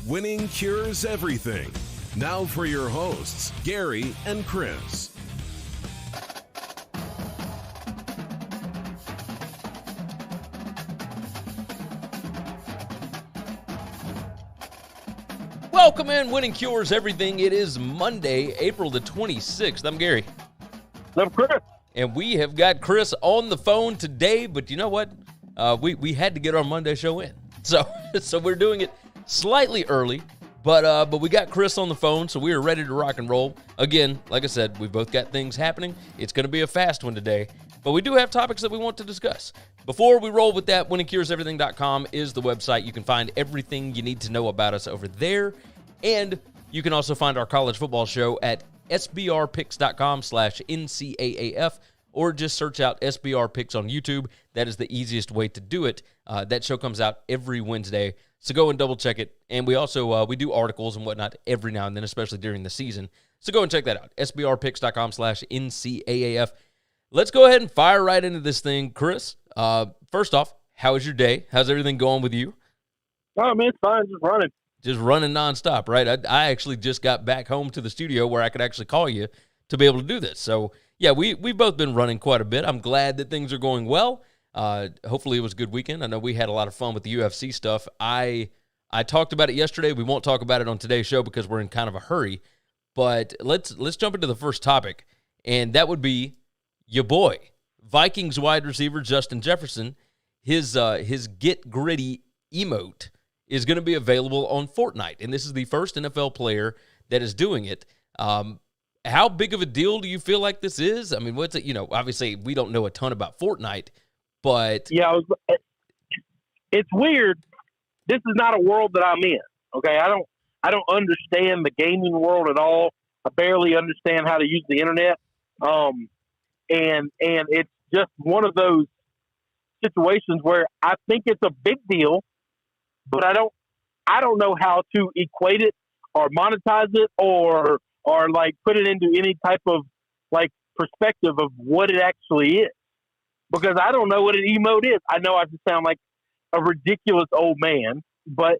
Winning cures everything. Now for your hosts, Gary and Chris. Welcome in, Winning Cures Everything. It is Monday, April the 26th. I'm Gary. I'm Chris. And we have got Chris on the phone today, but you know what? We had to get our Monday show in. So we're doing it slightly early, but we got Chris on the phone, so we are ready to rock and roll. Again, like I said, we both got things happening. It's going to be a fast one today, but we do have topics that we want to discuss. Before we roll with that, winningcureseverything.com is the website. You can find everything you need to know about us over there, and you can also find our college football show at sbrpicks.com/NCAAF, or just search out SBR Picks on YouTube. That is the easiest way to do it. That show comes out every Wednesday, so go and double check it. And we also we do articles and whatnot every now and then, especially during the season. So go and check that out, sbrpicks.com/NCAAF. Let's go ahead and fire right into this thing. Chris, first off, how was your day? How's everything going with you? Oh, man, it's fine. Just running. Just running nonstop, right? I actually just got back home to the studio where I could actually call you to be able to do this. So, yeah, we've both been running quite a bit. I'm glad that things are going well. Hopefully it was a good weekend. I know we had a lot of fun with the UFC stuff. I talked about it yesterday. We won't talk about it on today's show because we're in kind of a hurry. But let's jump into the first topic, and that would be your boy, Vikings wide receiver Justin Jefferson. His Get Griddy emote is going to be available on Fortnite, and this is the first NFL player that is doing it. How big of a deal do you feel like this is? I mean, what's it? You know, obviously we don't know a ton about Fortnite, but yeah, it's weird. This is not a world that I'm in. Okay, I don't understand the gaming world at all. I barely understand how to use the internet. And it's just one of those situations where I think it's a big deal, but I don't know how to equate it or monetize it or like put it into any type of like perspective of what it actually is, because I don't know what an emote is. I know I just sound like a ridiculous old man, but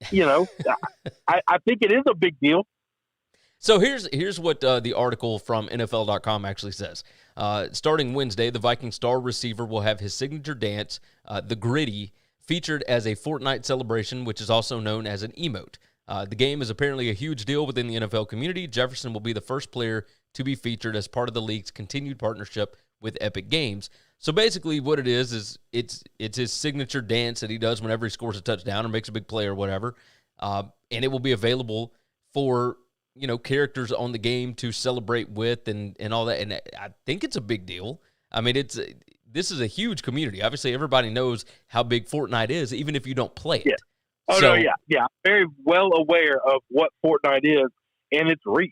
you know, I think it is a big deal. So here's what the article from NFL.com actually says. Starting Wednesday, the Vikings star receiver will have his signature dance, the Griddy, featured as a Fortnite celebration, which is also known as an emote. The game is apparently a huge deal within the NFL community. Jefferson will be the first player to be featured as part of the league's continued partnership with Epic Games. So basically what it is it's his signature dance that he does whenever he scores a touchdown or makes a big play or whatever. And it will be available for, you know, characters on the game to celebrate with and all that. And I think it's a big deal. I mean, this is a huge community. Obviously, everybody knows how big Fortnite is, even if you don't play it. Yeah. Oh, so, no, yeah. Very well aware of what Fortnite is and its reach.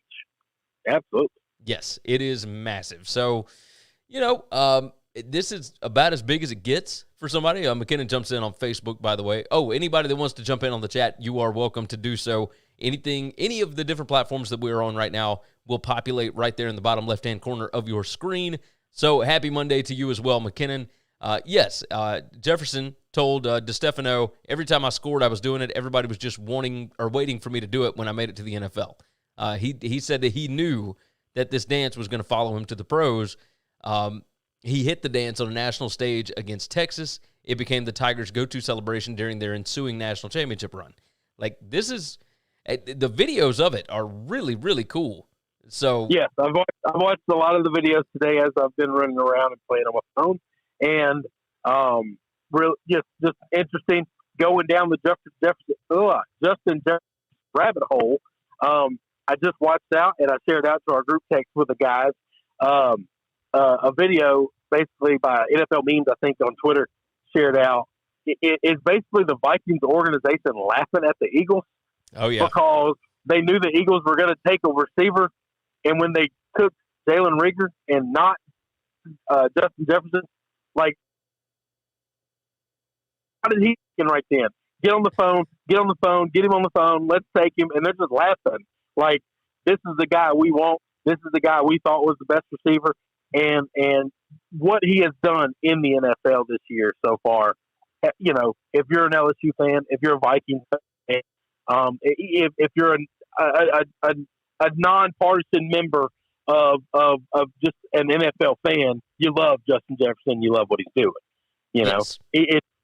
Absolutely. Yes, it is massive. So, you know, this is about as big as it gets for somebody. McKinnon jumps in on Facebook, by the way. Oh, anybody that wants to jump in on the chat, you are welcome to do so. Any of the different platforms that we're on right now will populate right there in the bottom left-hand corner of your screen. So happy Monday to you as well, McKinnon. Yes, Jefferson told DeStefano, every time I scored, I was doing it. Everybody was just waiting for me to do it when I made it to the NFL. He said that he knew that this dance was going to follow him to the pros. He hit the dance on a national stage against Texas. It became the Tigers' go-to celebration during their ensuing national championship run. Like, this is the videos of it are really, really cool. So yes, I've watched a lot of the videos today as I've been running around and playing on my phone, and really just interesting going down the Justin Jefferson rabbit hole. I just watched out and I shared out to our group text with the guys a video basically by NFL Memes, I think, on Twitter, shared out. It's basically the Vikings organization laughing at the Eagles. Oh yeah, because they knew the Eagles were going to take a receiver, and when they took Jalen Reagor and not Justin Jefferson, like, how did he right then? Get on the phone, get him on the phone, let's take him, and they're just laughing. Like, this is the guy we want, this is the guy we thought was the best receiver, and what he has done in the NFL this year so far. You know, if you're an LSU fan, if you're a Vikings fan, If you're a nonpartisan member of just an NFL fan, you love Justin Jefferson. You love what he's doing. You know, Yes.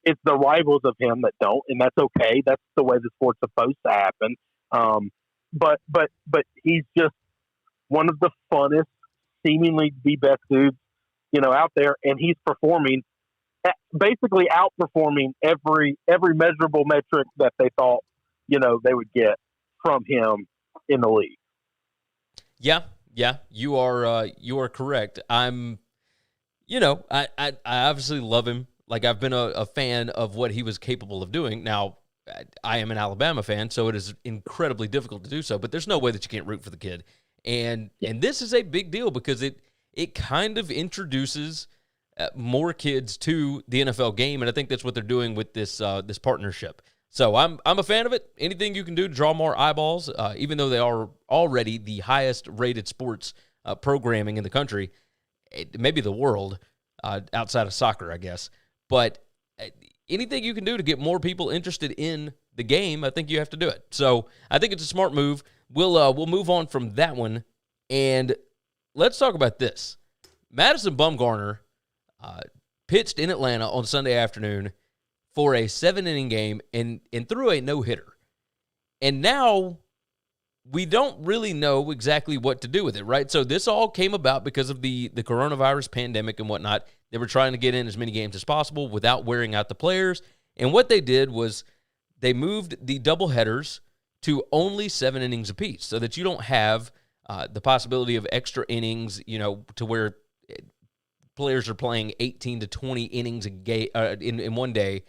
it's the rivals of him that don't, and that's okay. That's the way the sport's supposed to happen. But he's just one of the funnest, seemingly the best dudes, you know, out there, and he's performing, basically outperforming every measurable metric that they thought, you know, they would get from him in the league. Yeah, you are correct. I obviously love him. Like, I've been a fan of what he was capable of doing. Now, I am an Alabama fan, so it is incredibly difficult to do so, but there's no way that you can't root for the kid. And this is a big deal because it kind of introduces more kids to the NFL game, and I think that's what they're doing with this partnership. So I'm a fan of it. Anything you can do to draw more eyeballs, even though they are already the highest rated sports programming in the country, maybe the world, outside of soccer, I guess. But anything you can do to get more people interested in the game, I think you have to do it. So I think it's a smart move. We'll move on from that one, and let's talk about this. Madison Baumgardner pitched in Atlanta on Sunday afternoon for a 7-inning game and threw a no-hitter. And now we don't really know exactly what to do with it, right? So this all came about because of the coronavirus pandemic and whatnot. They were trying to get in as many games as possible without wearing out the players. And what they did was they moved the doubleheaders to only 7 innings apiece so that you don't have the possibility of extra innings, you know, to where players are playing 18 to 20 innings in one day.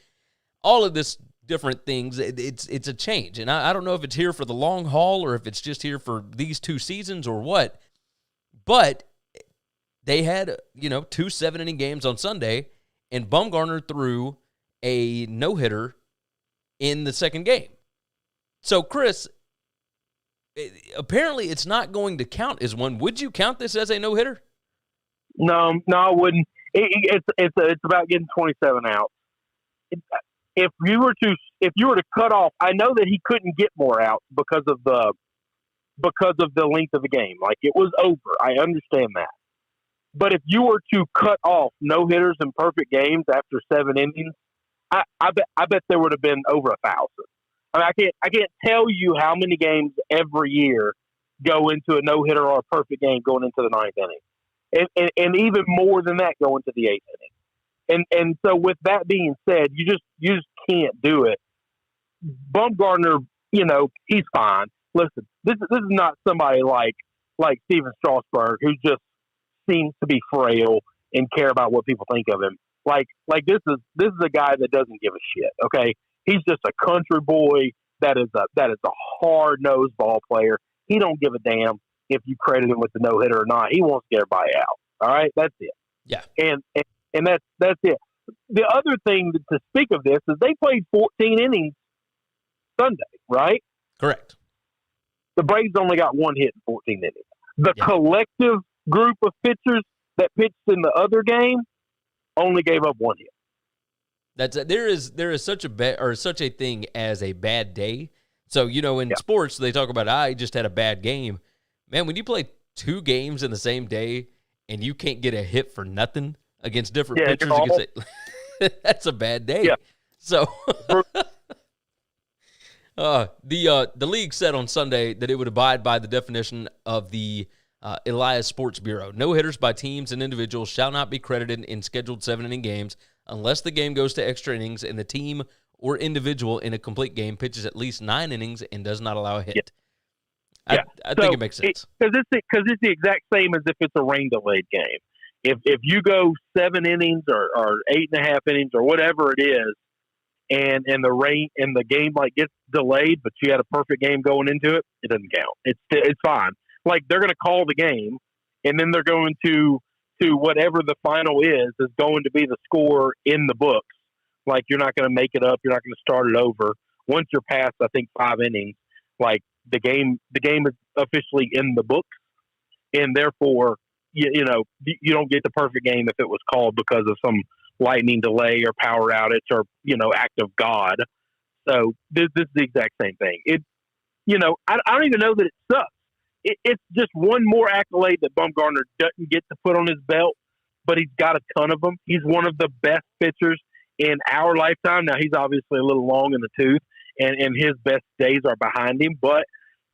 All of this different things, it's a change. And I don't know if it's here for the long haul or if it's just here for these 2 seasons or what. But they had, you know, 2 7-inning games on Sunday, and Baumgardner threw a no-hitter in the second game. So, Chris, apparently it's not going to count as one. Would you count this as a no-hitter? No, I wouldn't. It's about getting 27 outs. If you were to cut off, I know that he couldn't get more outs because of the length of the game. Like, it was over. I understand that. But if you were to cut off no hitters in perfect games after 7 innings, I bet there would have been over 1,000. I mean, I can't tell you how many games every year go into a no hitter or a perfect game going into the 9th inning, and even more than that go into the 8th inning. And so with that being said, you just can't do it. Baumgardner, you know, he's fine. Listen, this is not somebody like Steven Strasburg, who just seems to be frail and care about what people think of him. Like this is a guy that doesn't give a shit. Okay, he's just a country boy that is a hard-nosed ball player. He don't give a damn if you credit him with the no hitter or not. He wants to get everybody out. All right, that's it. Yeah, and that's it. The other thing to speak of this is they played 14 innings Sunday, right? Correct. The Braves only got 1 hit in 14 innings. The collective group of pitchers that pitched in the other game only gave up 1 hit. There is such a thing as a bad day. So, you know, in sports they talk about I just had a bad game. Man, when you play 2 games in the same day and you can't get a hit for nothing against different pitchers, that's a bad day. Yeah. So the league said on Sunday that it would abide by the definition of the Elias Sports Bureau. No hitters by teams and individuals shall not be credited in scheduled 7-inning games unless the game goes to extra innings and the team or individual in a complete game pitches at least 9 innings and does not allow a hit. I think it makes sense. Because it's the exact same as if it's a rain-delayed game. If you go 7 innings or 8.5 innings or whatever it is, and the game like gets delayed, but you had a perfect game going into it, it doesn't count. It's fine. Like, they're going to call the game, and then they're going to whatever the final is going to be the score in the books. Like, you're not going to make it up. You're not going to start it over. Once you're past, I think, 5 innings, like the game is officially in the books, and therefore, you know, you don't get the perfect game if it was called because of some lightning delay or power outage or, you know, act of God. So this is the exact same thing. I don't even know that it sucks. It's just one more accolade that Baumgardner doesn't get to put on his belt, but he's got a ton of them. He's one of the best pitchers in our lifetime. Now, he's obviously a little long in the tooth, and his best days are behind him, but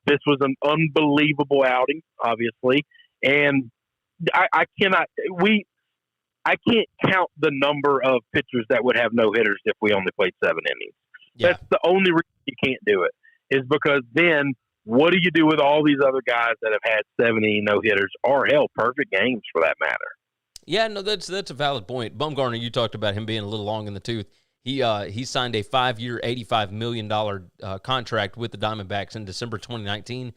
this was an unbelievable outing, obviously. And I can't count the number of pitchers that would have no hitters if we only played 7 innings. Yeah. That's the only reason you can't do it, is because then what do you do with all these other guys that have had 70 no hitters or hell, perfect games for that matter? Yeah, no, that's a valid point. Baumgardner, you talked about him being a little long in the tooth. He signed a 5-year, $85 million contract with the Diamondbacks in December 2019.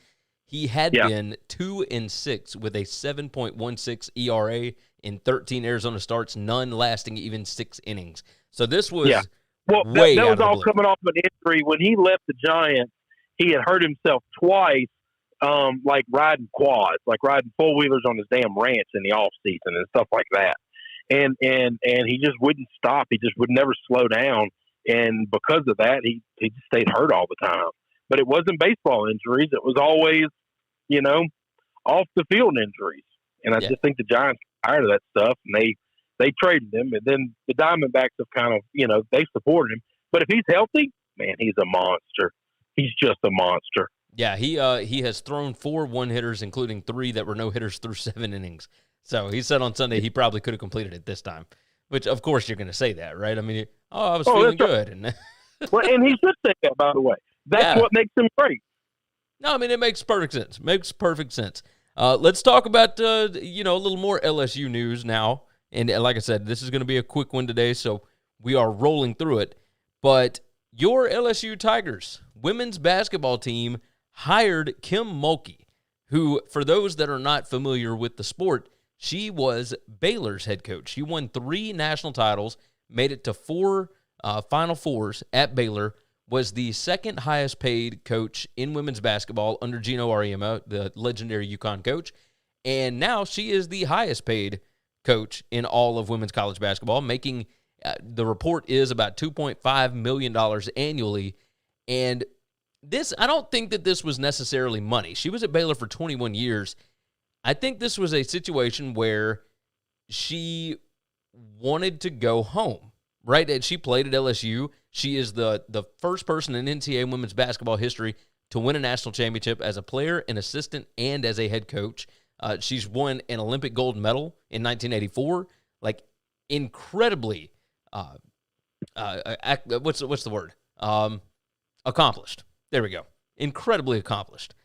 He had been 2-6 with a 7.16 ERA in 13 Arizona starts, none lasting even 6 innings. So this was that was all coming off an injury. When he left the Giants, he had hurt himself twice, like riding quads, like riding four-wheelers on his damn ranch in the off season and stuff like that. And he just wouldn't stop. He just would never slow down. And because of that, he just stayed hurt all the time. But it wasn't baseball injuries. It was always, off the field injuries. And I just think the Giants are tired of that stuff, and they traded him. And then the Diamondbacks have kind of, they supported him. But if he's healthy, man, he's a monster. He's just a monster. Yeah, he has thrown 4 one-hitters, including 3 that were no-hitters through 7 innings. So he said on Sunday he probably could have completed it this time, which, of course, you're going to say that, right? I mean, I was feeling good. And well, and he should say that, by the way. That's what makes him great. No, I mean, it makes perfect sense. Makes perfect sense. Let's talk about, a little more LSU news now. And like I said, this is going to be a quick one today, so we are rolling through it. But your LSU Tigers women's basketball team hired Kim Mulkey, who, for those that are not familiar with the sport, she was Baylor's head coach. She won 3 national titles, made it to 4 Final Fours at Baylor, was the second highest paid coach in women's basketball under Gino Auriemma, the legendary UConn coach. And now she is the highest paid coach in all of women's college basketball, making the report is about $2.5 million annually. And this, I don't think that this was necessarily money. She was at Baylor for 21 years. I think this was a situation where she wanted to go home, right? And she played at LSU. She is the first person in NCAA women's basketball history to win a national championship as a player, an assistant, and as a head coach. She's won an Olympic gold medal in 1984. Like, incredibly, what's the word? Accomplished. There we go. Incredibly accomplished.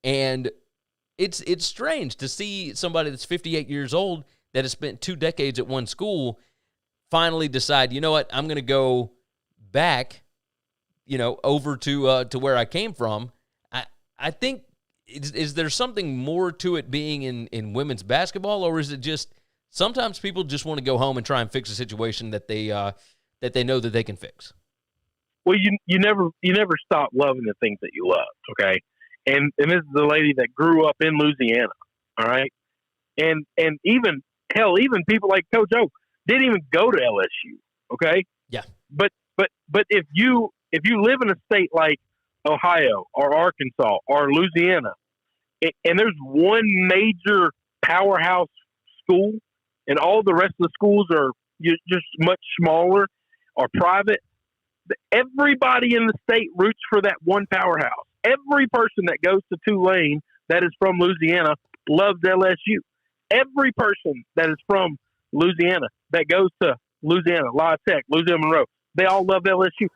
And it's strange to see somebody that's 58 years old that has spent 2 decades at one school finally decide, you know what, I'm going to go back, over to where I came from. I think, is there something more to it being in women's basketball, or is it just sometimes people just want to go home and try and fix a situation that they know that they can fix? Well, you never stop loving the things that you love, okay? And this is a lady that grew up in Louisiana, all right? And even people like Coach O didn't even go to LSU, okay? Yeah. But if you live in a state like Ohio or Arkansas or Louisiana, and there's one major powerhouse school, and all the rest of the schools are just much smaller or private, everybody in the state roots for that one powerhouse. Every person that goes to Tulane that is from Louisiana loves LSU. Every person that is from Louisiana that goes to Louisiana, La Tech, Louisiana Monroe, they all love LSU.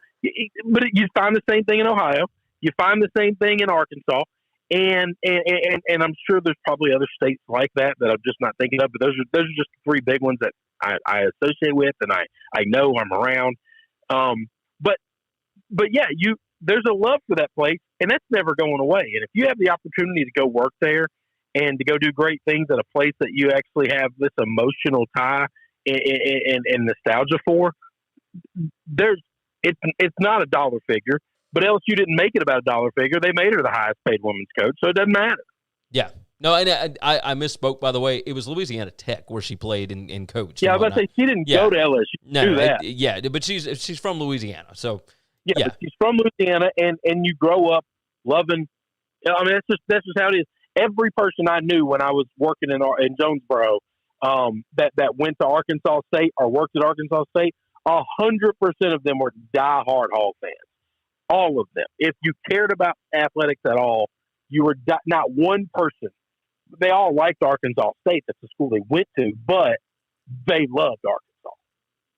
But you find the same thing in Ohio. You find the same thing in Arkansas. And I'm sure there's probably other states like that I'm just not thinking of. But those are just 3 big ones that I associate with and I know I'm around. But yeah, there's a love for that place, and that's never going away. And if you have the opportunity to go work there and to go do great things at a place that you actually have this emotional tie and nostalgia for, it's not a dollar figure. But LSU didn't make it about a dollar figure. They made her the highest paid women's coach, so it doesn't matter. Yeah. No, and I misspoke, by the way. It was Louisiana Tech where she played and coached. Yeah, I was about to say, she didn't go to LSU. No, do that. But she's from Louisiana. So, Yeah, Yeah. but she's from Louisiana, and you grow up loving. I mean, that's just how it is. Every person I knew when I was working in Jonesboro, that went to Arkansas State or worked at Arkansas State, 100% of them were diehard Hog fans. All of them. If you cared about athletics at all, you were not one person. They all liked Arkansas State. That's the school they went to, but they loved Arkansas.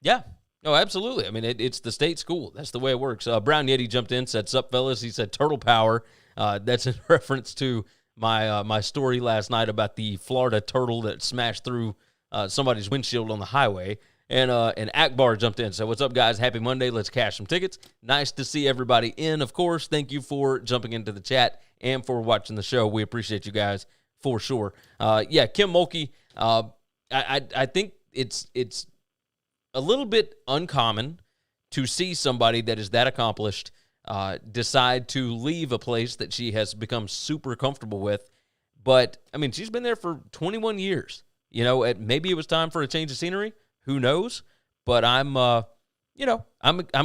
Yeah. No, absolutely. I mean, it's the state school. That's the way it works. Brown Yeti jumped in, said, "Sup, fellas?" He said, "Turtle power." That's in reference to my story last night about the Florida turtle that smashed through somebody's windshield on the highway. And Akbar jumped in. So, what's up, guys? Happy Monday. Let's cash some tickets. Nice to see everybody in, of course. Thank you for jumping into the chat and for watching the show. We appreciate you guys for sure. Kim Mulkey, I think it's a little bit uncommon to see somebody that is that accomplished decide to leave a place that she has become super comfortable with. But, I mean, she's been there for 21 years. You know, maybe it was time for a change of scenery. Who knows? But I'm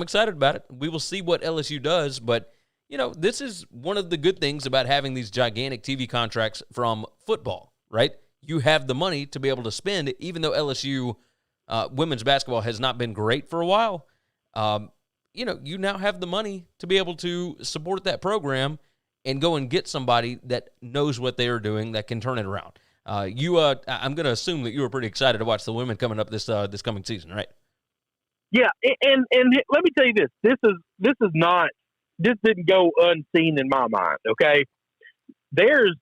excited about it. We will see what LSU does. But, you know, this is one of the good things about having these gigantic TV contracts from football, right? You have the money to be able to spend, even though LSU women's basketball has not been great for a while. You now have the money to be able to support that program and go and get somebody that knows what they are doing that can turn it around. I'm going to assume that you were pretty excited to watch the women coming up this coming season, right? Yeah, and let me tell you this: this didn't go unseen in my mind. Okay, there's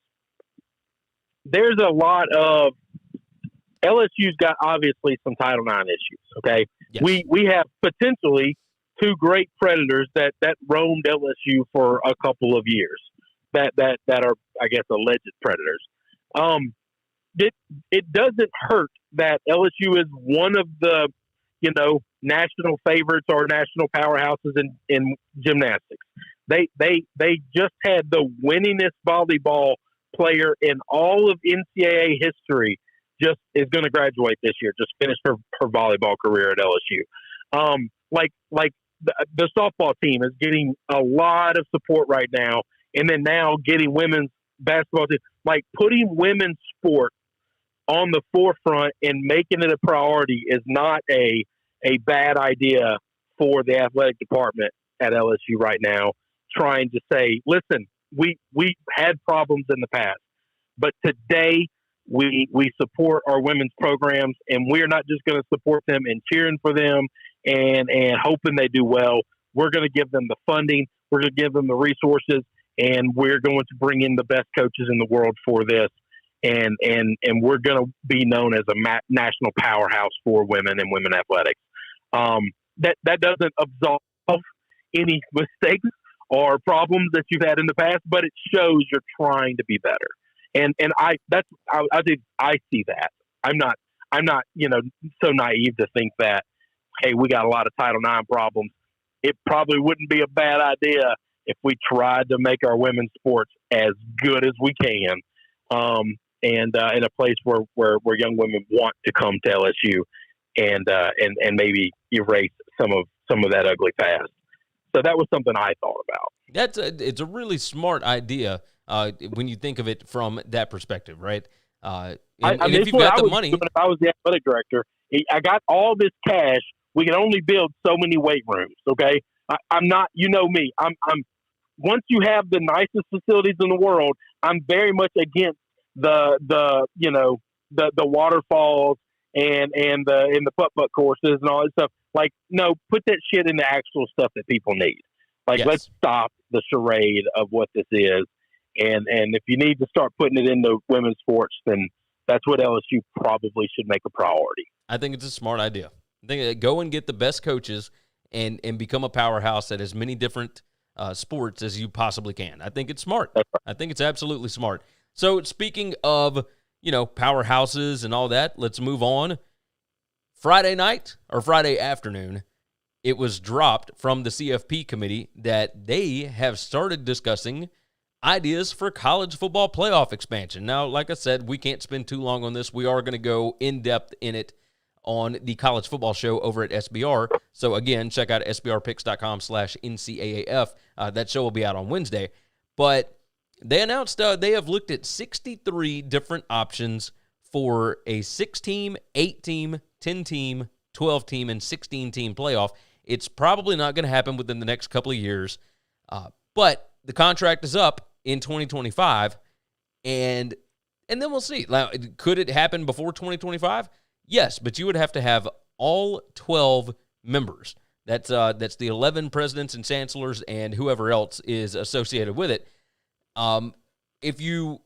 a lot of LSU's got obviously some Title IX issues. Okay, yes. we have potentially two great predators that roamed LSU for a couple of years that are, I guess, alleged predators. It doesn't hurt that LSU is one of the, national favorites or national powerhouses in gymnastics. They just had the winningest volleyball player in all of NCAA history. Just is going to graduate this year. Just finished her volleyball career at LSU. The softball team is getting a lot of support right now, and then now getting women's basketball team, like putting women's sport on the forefront and making it a priority is not a bad idea for the athletic department at LSU right now. Trying to say, listen, we had problems in the past, but today we support our women's programs, and we're not just going to support them and cheering for them and hoping they do well. We're going to give them the funding, we're going to give them the resources, and we're going to bring in the best coaches in the world for this. And we're going to be known as a national powerhouse for women and women athletics. That doesn't absolve any mistakes or problems that you've had in the past, but it shows you're trying to be better. And I see that. I'm not so naive to think that, hey, we got a lot of Title IX problems. It probably wouldn't be a bad idea if we tried to make our women's sports as good as we can. And in a place where young women want to come to LSU and maybe erase some of that ugly past. So that was something I thought about. It's a really smart idea when you think of it from that perspective, right? And if you've got the money, if I was the athletic director, I got all this cash. We can only build so many weight rooms. Okay, I'm not. You know me. I'm. Once you have the nicest facilities in the world, I'm very much against the waterfalls and the putt courses and all that stuff. Like, no, put that shit in the actual stuff that people need. Like, yes. Let's stop the charade of what this is. And if you need to start putting it into women's sports, then that's what LSU probably should make a priority. I think it's a smart idea. I think go and get the best coaches and become a powerhouse at as many different sports as you possibly can. I think it's smart. I think it's absolutely smart. So speaking of, powerhouses and all that, let's move on. Friday night or Friday afternoon, it was dropped from the CFP committee that they have started discussing ideas for college football playoff expansion. Now, like I said, we can't spend too long on this. We are going to go in depth in it on the college football show over at SBR. So, again, check out sbrpicks.com/NCAAF. That show will be out on Wednesday. But they announced they have looked at 63 different options for a 6-team, 8-team, 10-team, 12-team, and 16-team playoff. It's probably not going to happen within the next couple of years. But the contract is up in 2025, and then we'll see. Now, could it happen before 2025? Yes, but you would have to have all 12 members. That's the 11 presidents and chancellors and whoever else is associated with it. If you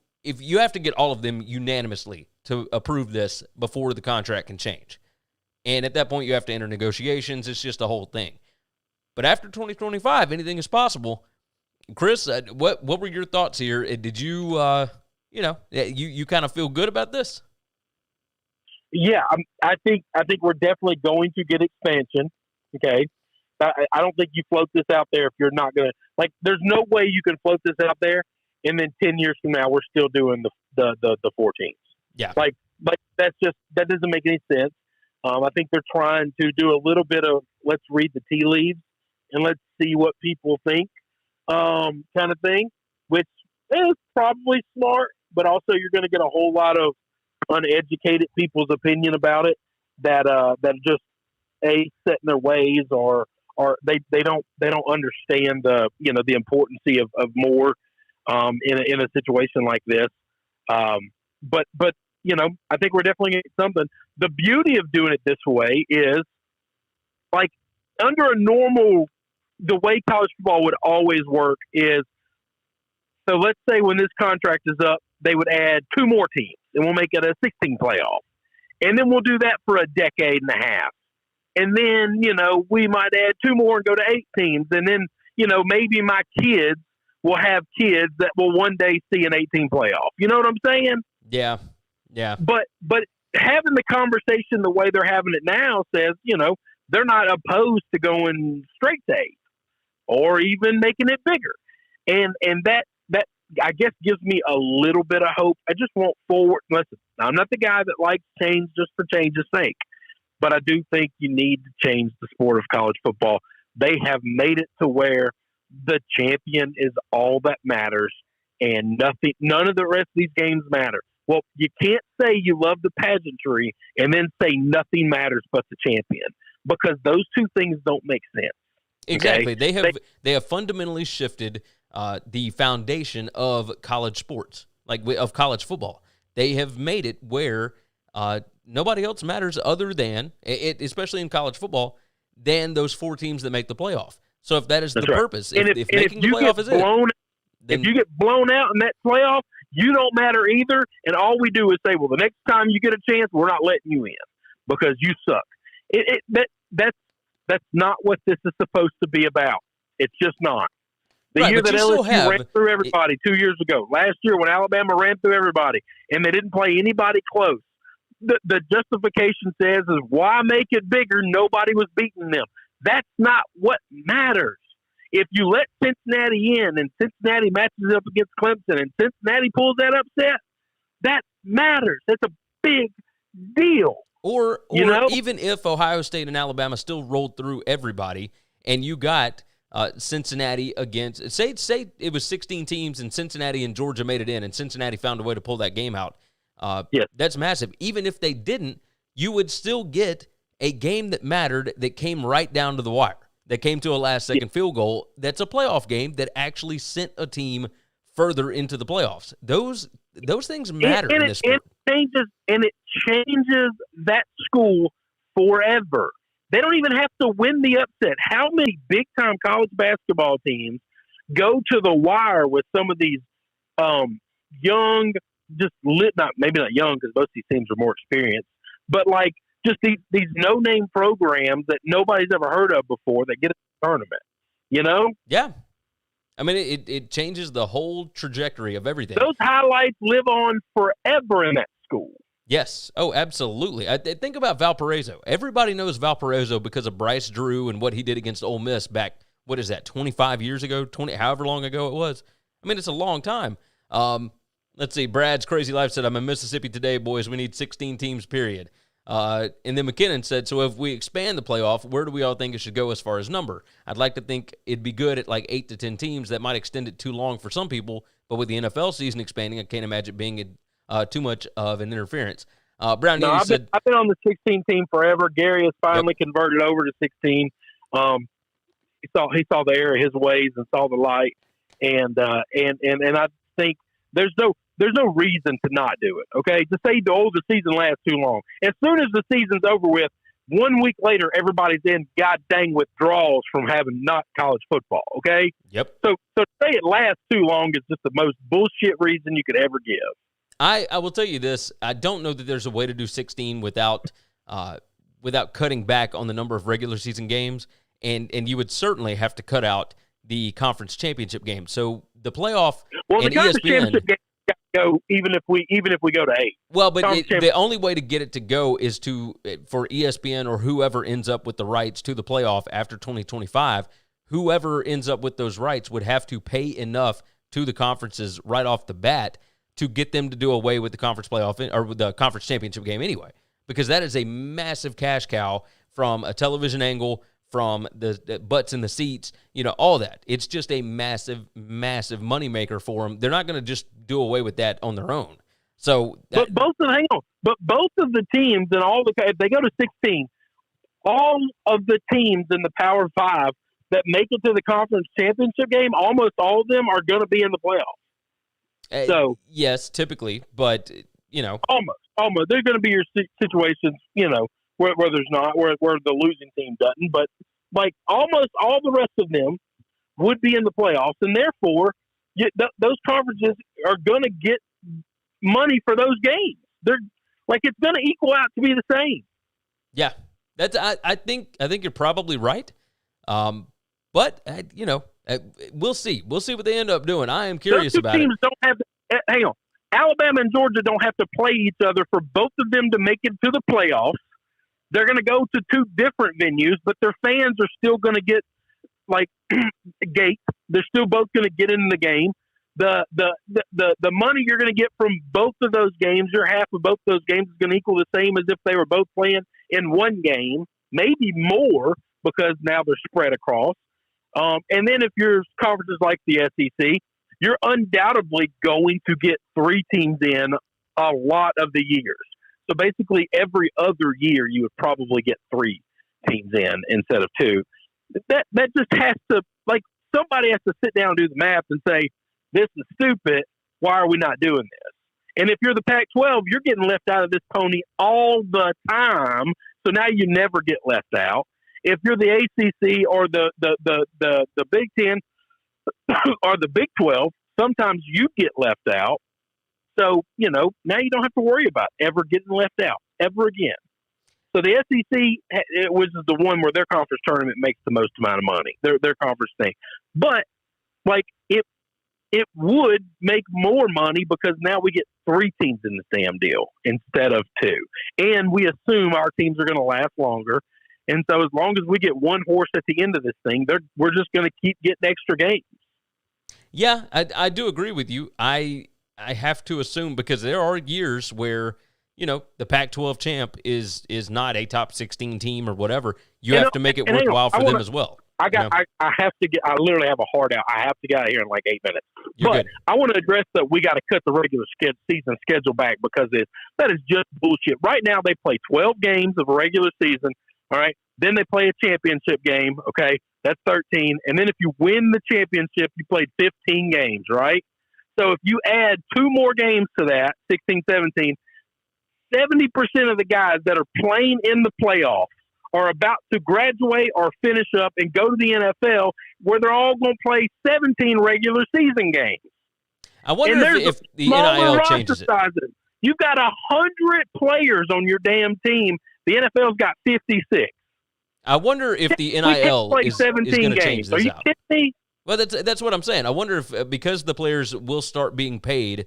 have to get all of them unanimously to approve this before the contract can change. And at that point, you have to enter negotiations. It's just a whole thing. But after 2025, anything is possible. Chris, what were your thoughts here? Did you, you kind of feel good about this? Yeah, I think we're definitely going to get expansion. Okay, I don't think you float this out there if you're not gonna there's no way you can float this out there and then 10 years from now we're still doing the 4 teams. Yeah, that doesn't make any sense. I think they're trying to do a little bit of let's read the tea leaves and let's see what people think, kind of thing, which is probably smart, but also you're going to get a whole lot of uneducated people's opinion about it that just set in their ways or they don't understand the importance of more in a situation like this. But I think we're definitely getting something. The beauty of doing it this way is under a normal, the way college football would always work is, so let's say when this contract is up, they would add 2 more teams and we'll make it a 16 playoff. And then we'll do that for a decade and a half. And then, we might add 2 more and go to 8 teams. And then, maybe my kids will have kids that will one day see an 18 playoff. You know what I'm saying? Yeah. Yeah. But having the conversation the way they're having it now says, they're not opposed to going straight to 8 or even making it bigger. And that I guess gives me a little bit of hope. I just want forward. Listen, I'm not the guy that likes change just for change's sake, but I do think you need to change the sport of college football. They have made it to where the champion is all that matters and none of the rest of these games matter. Well, you can't say you love the pageantry and then say nothing matters but the champion, because those two things don't make sense. Exactly. Okay? They have fundamentally shifted the foundation of college sports, of college football. They have made it where nobody else matters other than, especially in college football, than those 4 teams that make the playoff. So if that is the purpose, if making the playoff is if you get blown out in that playoff, you don't matter either. And all we do is say, well, the next time you get a chance, we're not letting you in because you suck. That's not what this is supposed to be about. It's just not. The year that LSU ran through everybody 2 years ago, last year when Alabama ran through everybody and they didn't play anybody close, the justification says is why make it bigger? Nobody was beating them. That's not what matters. If you let Cincinnati in and Cincinnati matches up against Clemson and Cincinnati pulls that upset, that matters. That's a big deal. Or even if Ohio State and Alabama still rolled through everybody and you got Cincinnati against, say it was 16 teams and Cincinnati and Georgia made it in and Cincinnati found a way to pull that game out. Yes. That's massive. Even if they didn't, you would still get a game that mattered that came right down to the wire, that came to a last-second field goal. That's a playoff game that actually sent a team further into the playoffs. Those things matter in this sport. It changes that school forever. They don't even have to win the upset. How many big-time college basketball teams go to the wire with some of these young, maybe not young because most of these teams are more experienced, but just these no-name programs that nobody's ever heard of before that get a tournament, Yeah. I mean, it changes the whole trajectory of everything. Those highlights live on forever in that school. Yes. Oh, absolutely. Think about Valparaiso. Everybody knows Valparaiso because of Bryce Drew and what he did against Ole Miss back, 25 years ago, however long ago it was. I mean, it's a long time. Let's see. Brad's Crazy Life said, I'm in Mississippi today, boys. We need 16 teams, period. And then McKinnon said, so if we expand the playoff, where do we all think it should go as far as number? I'd like to think it'd be good at like 8 to 10 teams. That might extend it too long for some people, but with the NFL season expanding, I can't imagine it being too much of an interference. Brown I've said, been on the 16 team forever. Gary has finally converted over to 16. He saw the error of his ways and saw the light, and I think there's no reason to not do it. Okay, to say the season lasts too long. As soon as the season's over with, 1 week later, everybody's in god dang withdrawals from having not college football. Okay. Yep. So to say it lasts too long is just the most bullshit reason you could ever give. I will tell you this. I don't know that there's a way to do 16 without cutting back on the number of regular season games, and you would certainly have to cut out the conference championship game. So the playoff the and conference ESPN championship game got to go even if we go to 8. Well, but the only way to get it to go is for ESPN or whoever ends up with the rights to the playoff after 2025. Whoever ends up with those rights would have to pay enough to the conferences right off the bat to get them to do away with the conference playoff or the conference championship game anyway, because that is a massive cash cow from a television angle, from the butts in the seats, all that. It's just a massive, massive moneymaker for them. They're not going to just do away with that on their own. So, but both of the teams and if they go to 16, all of the teams in the Power 5 that make it to the conference championship game, almost all of them are going to be in the playoffs. So yes, typically, but almost they're going to be your situations, where there's not, where the losing team doesn't, but like almost all the rest of them would be in the playoffs, and therefore those conferences are going to get money for those games. They're like, it's going to equal out to be the same. Yeah, I think you're probably right, but we'll see. We'll see what they end up doing. I am curious about it. Don't have to, hang on. Alabama and Georgia don't have to play each other for both of them to make it to the playoffs. They're going to go to 2 different venues, but their fans are still going to get like gates. They're still both going to get in the game. The money you're going to get from both of those games, your half of both those games is going to equal the same as if they were both playing in one game, maybe more because now they're spread across. And then if your conference is like the SEC, you're undoubtedly going to get 3 teams in a lot of the years. So basically every other year you would probably get 3 teams in instead of 2. That just has to, like, somebody has to sit down and do the math and say, this is stupid. Why are we not doing this? And if you're the Pac-12, you're getting left out of this pony all the time. So now you never get left out. If you're the ACC or the Big Ten or the Big 12, sometimes you get left out. So, now you don't have to worry about ever getting left out ever again. So the SEC, which is the one where their conference tournament makes the most amount of money, their conference thing. But like it would make more money because now we get 3 teams in the damn deal instead of 2, and we assume our teams are going to last longer. And so as long as we get one horse at the end of this thing, we're just going to keep getting extra games. Yeah, I do agree with you. I have to assume, because there are years where, the Pac-12 champ is not a top 16 team or whatever. You have to make it worthwhile for them as well. I have to get. I literally have a hard out. I have to get out of here in like 8 minutes. You're good. I want to address that we got to cut the regular season schedule back because that is just bullshit. Right now they play 12 games of a regular season. All right. Then they play a championship game. Okay. That's 13. And then if you win the championship, you played 15 games, right? So if you add 2 more games to that, 16, 17, 70% of the guys that are playing in the playoffs are about to graduate or finish up and go to the NFL, where they're all going to play 17 regular season games. I wonder if the NIL changes it. You've got 100 players on your damn team. The NFL's got 56. I wonder if the NIL is going to change this. Are you kidding me? Well, that's what I'm saying. I wonder if, because the players will start being paid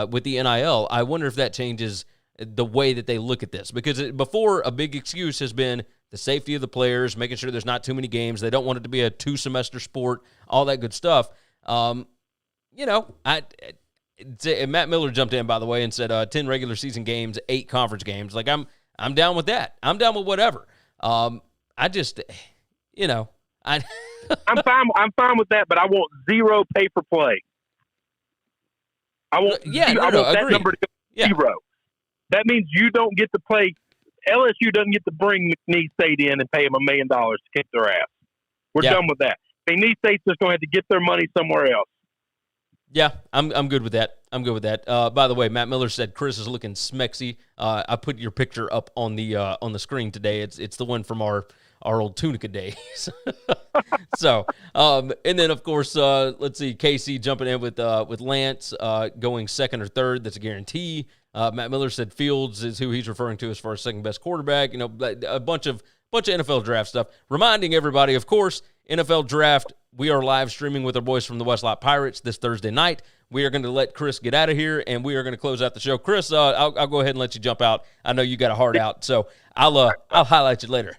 with the NIL, I wonder if that changes the way that they look at this. Because before, a big excuse has been the safety of the players, making sure there's not too many games. They don't want it to be a 2-semester sport, all that good stuff. Matt Miller jumped in, by the way, and said 10 regular season games, 8 conference games. Like, I'm I'm down with that. I'm down with whatever. I just, I'm fine with that, but I want zero pay for play. I want that number to go zero. That means you don't get to play. LSU doesn't get to bring McNeese State in and pay them $1 million to kick their ass. We're done with that. McNeese State's just going to have to get their money somewhere else. Yeah, I'm good with that. By the way, Matt Miller said Chris is looking smexy. I put your picture up on the screen today. It's the one from our old Tunica days. So, and then of course, let's see, Casey jumping in with Lance going second or third. That's a guarantee. Matt Miller said Fields is who he's referring to as far as second best quarterback. A bunch of NFL draft stuff. Reminding everybody, of course, NFL draft. We are live streaming with our boys from the Westlake Pirates this Thursday night. We are going to let Chris get out of here, and we are going to close out the show. Chris, I'll go ahead and let you jump out. I know you got a heart out, so I'll highlight you later.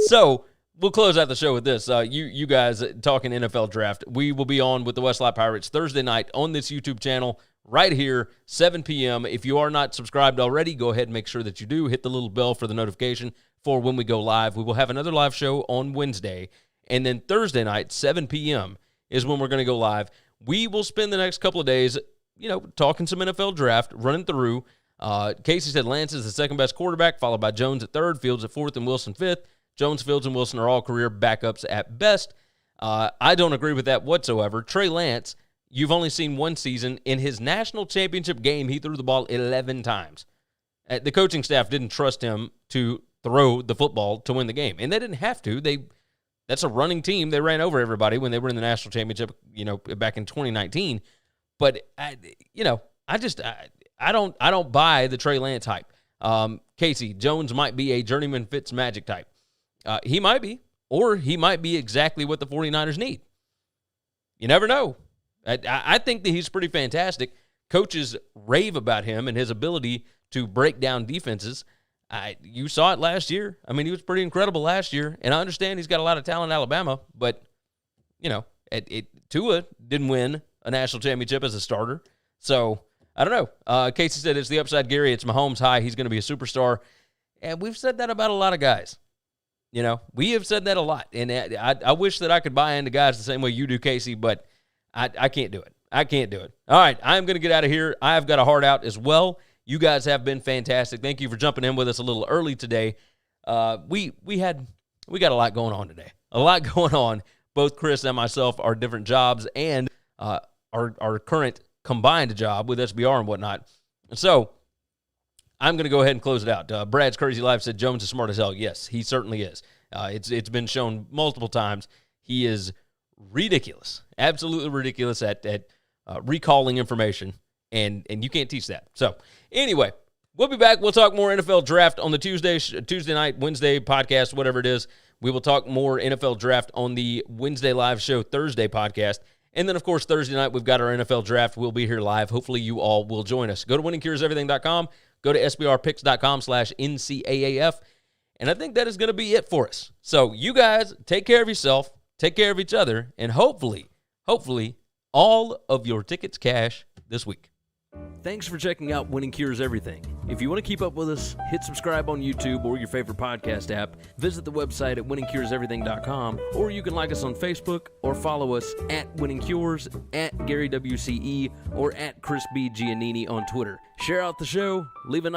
So we'll close out the show with this. You guys talking NFL draft. We will be on with the Westlake Pirates Thursday night on this YouTube channel right here, 7 p.m. If you are not subscribed already, go ahead and make sure that you do. Hit the little bell for the notification for when we go live. We will have another live show on Wednesday, and then Thursday night, 7 p.m. is when we're going to go live. We will spend the next couple of days, talking some NFL draft, running through. Casey said Lance is the second best quarterback, followed by Jones at third, Fields at fourth, and Wilson fifth. Jones, Fields, and Wilson are all career backups at best. I don't agree with that whatsoever. Trey Lance, you've only seen one season. In his national championship game, he threw the ball 11 times. The coaching staff didn't trust him to throw the football to win the game, and they didn't have to. That's a running team. They ran over everybody when they were in the national championship, back in 2019. But I don't buy the Trey Lance hype. Casey, Jones might be a journeyman Fitzmagic type. He might be, or he might be exactly what the 49ers need. You never know. I think that he's pretty fantastic. Coaches rave about him and his ability to break down defenses. You saw it last year. I mean, he was pretty incredible last year, and I understand he's got a lot of talent in Alabama, but, Tua didn't win a national championship as a starter. So, I don't know. Casey said it's the upside, Gary. It's Mahomes high. He's going to be a superstar. And we've said that about a lot of guys. We have said that a lot. And I wish that I could buy into guys the same way you do, Casey, but I can't do it. I can't do it. All right, I'm going to get out of here. I've got a heart out as well. You guys have been fantastic. Thank you for jumping in with us a little early today. We got a lot going on today. A lot going on. Both Chris and myself are different jobs and our current combined job with SBR and whatnot. So I'm going to go ahead and close it out. Brad's Crazy Life said Jones is smart as hell. Yes, he certainly is. It's been shown multiple times. He is ridiculous, absolutely ridiculous at recalling information, and you can't teach that. So anyway, we'll be back. We'll talk more NFL draft on the Tuesday night, Wednesday podcast, whatever it is. We will talk more NFL draft on the Wednesday live show, Thursday podcast. And then, of course, Thursday night, we've got our NFL draft. We'll be here live. Hopefully, you all will join us. Go to winningcureseverything.com. Go to sbrpicks.com/NCAAF. And I think that is going to be it for us. So you guys take care of yourself, take care of each other, and hopefully, all of your tickets cash this week. Thanks for checking out Winning Cures Everything. If you want to keep up with us, hit subscribe on YouTube or your favorite podcast app. Visit the website at winningcureseverything.com, or you can like us on Facebook or follow us at Winning Cures, at Gary WCE, or at Chris B. Giannini on Twitter. Share out the show, leave a